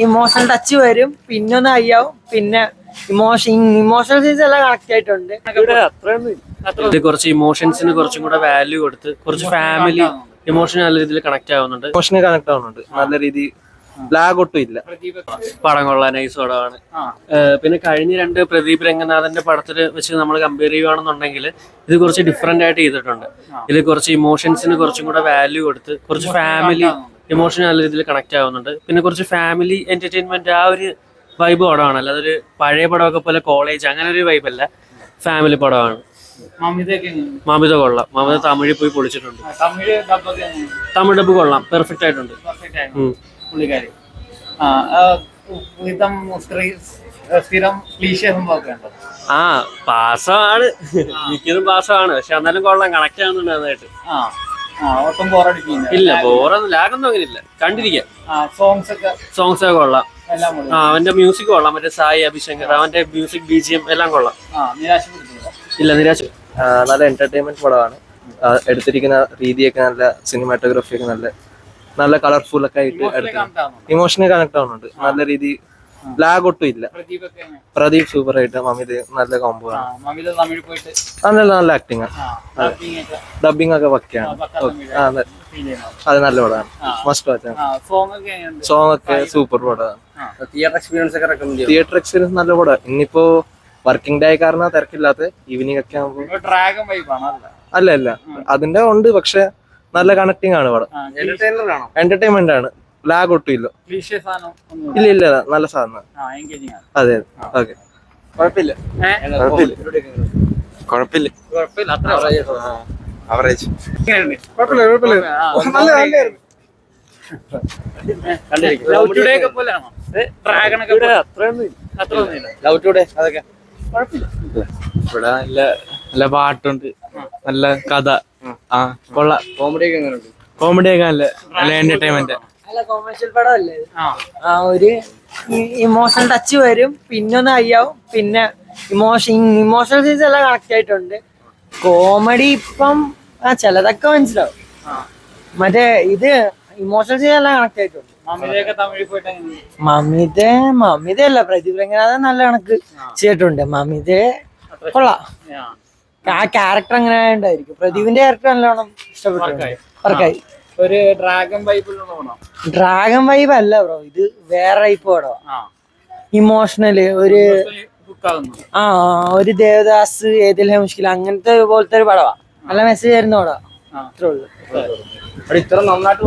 Emotional touch വരും, പിന്നെ ഒന്ന് അയ്യാവും, പിന്നെ ഇമോഷണൽ സീൻസ് എല്ലാം കണക്ട് ആയിട്ടുണ്ട്. ഇത് കുറച്ച് ഇമോഷൻസിന് കുറച്ചും കൂടെ വാല്യൂ കൊടുത്ത് കുറച്ച് ഫാമിലി ഇമോഷൻ നല്ല രീതിയിൽ കണക്ട് ആവുന്നുണ്ട്. ഇമോഷണൽ കണക്ട് ആവുന്നുണ്ട് നല്ല രീതി. ലാഗ് ഒട്ടും ഇല്ല. പടം കൊള്ളാൻ നൈസ് പടമാണ്. പിന്നെ കഴിഞ്ഞ രണ്ട് പ്രദീപ് രംഗനാഥന്റെ പടത്തിൽ വെച്ച് നമ്മൾ കമ്പയർ ചെയ്യുകയാണെന്നുണ്ടെങ്കിൽ ഇത് കുറച്ച് ഡിഫറെന്റ് ആയിട്ട് ചെയ്തിട്ടുണ്ട്. ഇതിൽ കുറച്ച് ഇമോഷൻസിന് കുറച്ചും കൂടെ വാല്യൂ കൊടുത്ത് കുറച്ച് ഫാമിലി ഇമോഷൻ നല്ല രീതിയിൽ കണക്ട് ആവുന്നുണ്ട്. പിന്നെ കുറച്ച് ഫാമിലി എന്റർടൈൻമെന്റ് ആ ഒരു വൈബ് പടമാണ്. അല്ലാതെ ഒരു പഴയ പടമൊക്കെ പോലെ കോളേജ് അങ്ങനെ ഒരു വൈബല്ല, ഫാമിലി പടമാണ്. മമിത കൊള്ളാം. മമിത തമിഴിൽ പോയി പൊളിച്ചിട്ടുണ്ട്. തമിഴ് ഡബ് കൊള്ളാം, പെർഫെക്റ്റ് ആയിട്ടുണ്ട്. ആ പാസമാണ്, മിക്കതും പാസമാണ്. പക്ഷെ എന്നാലും കൊള്ളാം, കണക്ട് ആവുന്നുണ്ട് നന്നായിട്ട്. ഇല്ല, ബോറൊന്നും ലാഗൊന്നും അങ്ങനെ ഇല്ല, കണ്ടിരിക്കാം. സോങ്സ് ഒക്കെ കൊള്ളാം. അവന്റെ മ്യൂസിക് കൊള്ളാം. മറ്റേ സായി അഭിശങ്കർ അവന്റെ മ്യൂസിക് BGM എല്ലാം കൊള്ളാം. ഇല്ല, നിരാശ. നല്ല എന്റർടൈൻമെന്റ് പടമാണ്. എടുത്തിരിക്കുന്ന രീതിയൊക്കെ നല്ല, സിനിമാറ്റോഗ്രാഫി ഒക്കെ നല്ല കളർഫുൾ ഒക്കെ ആയിട്ട് ഇമോഷണൽ കണക്ട് ആവുന്നുണ്ട് നല്ല രീതി. ലാഗ് ഒട്ടും ഇല്ല. പ്രദീപ് സൂപ്പർ ആയിട്ട്. മമിത നല്ല കോംബോ ആണ്. നല്ല ആക്ടിങ് ആണ്. ഡബിങ് ഒക്കെ പക്കയാണ്. അത് നല്ല പടമാണ്. Must watch. സോങ് ഒക്കെ സൂപ്പർ പടമാണ്. തിയേറ്റർ എക്സ്പീരിയൻസ് നല്ല പടമാണ്. ഇന്നിപ്പോ വർക്കിംഗ് ഡേ കാരണം തിരക്കില്ലാത്ത ഈവനിങ് ഒക്കെ ആകുമ്പോൾ അല്ല അതിന്റെ ഉണ്ട്, പക്ഷെ നല്ല കണക്ടിങ് ആണ് പടം. എന്റർടൈൻമെന്റ് ആണ്. ലാഗ് ഒട്ടും ഇല്ല. ഇല്ല നല്ല സാധനം. അതെ ഓക്കെ. കുഴപ്പമില്ല. ആവറേജ്. ഇവിടെ നല്ല പാട്ടുണ്ട്, നല്ല കഥ. കൊള്ളാം. കോമഡിയൊക്കെ നല്ല എന്റർടൈൻമെന്റ്. നല്ല കൊമേഴ്ഷ്യൽ പടമല്ലേ? ഒരു ഇമോഷണൽ ടച്ച് വരും, പിന്നെ ഒന്ന് അയ്യാവും, പിന്നെ ഇമോഷണൽ സീൻസ് എല്ലാം കണക്ട് ആയിട്ടുണ്ട്. കോമഡി ഇപ്പം ചിലതൊക്കെ മനസ്സിലാവും. മറ്റേ ഇത് ഇമോഷണൽ സീൻസ് എല്ലാം കണക്ട് ആയിട്ടുണ്ട്. മമിതയല്ല, പ്രദീപ് രംഗനാഥൻ നല്ല കണക്ക് ചെയ്തിട്ടുണ്ട്. മമിത കൊള്ളാം. ആ ക്യാരക്ടർ അങ്ങനെ ഉണ്ടായിരിക്കും. പ്രദീപിന്റെ ക്യാരക്ടർ നല്ലോണം ഇഷ്ടപ്പെട്ടു. വർക്കായി. ഒരു ഡ്രാഗൺ ഡ്രാഗൺ വൈബ് അല്ല ബ്രോ, ഇത് വേറെ ടൈപ്പ് പടമാ. ഇമോഷണല് ഒരു ദേവദാസ്, ഏതിലും മുഷ്കില അങ്ങനത്തെ പോലത്തെ ഒരു പടവാ. നല്ല മെസ്സേജ് ആയിരുന്നു പടവാ. അത്രേ ഉള്ളൂ. ഇത്ര നന്നായിട്ട്